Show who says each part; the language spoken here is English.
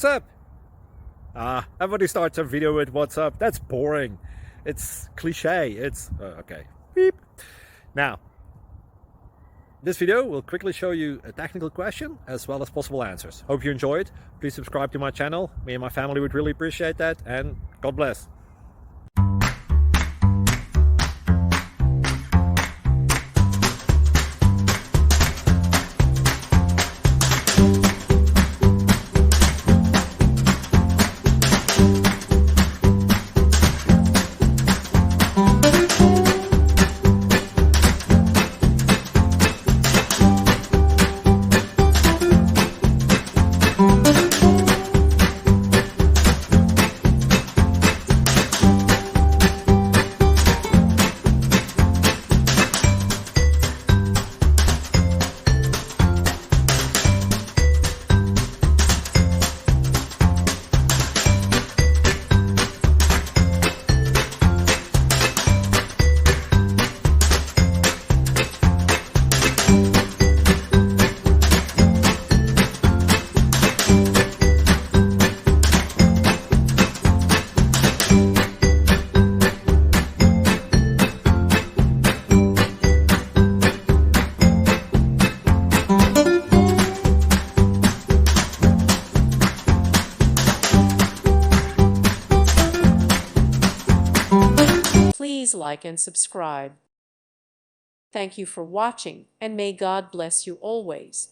Speaker 1: what's up? Everybody starts a video with what's up. That's boring. It's cliche. It's okay. Beep. Now, this video will quickly show you a technical question as well as possible answers. Hope you enjoyed. Please subscribe to my channel. Me and my family would really appreciate that, and God bless.
Speaker 2: Please like and subscribe. Thank you for watching, and may God bless you always.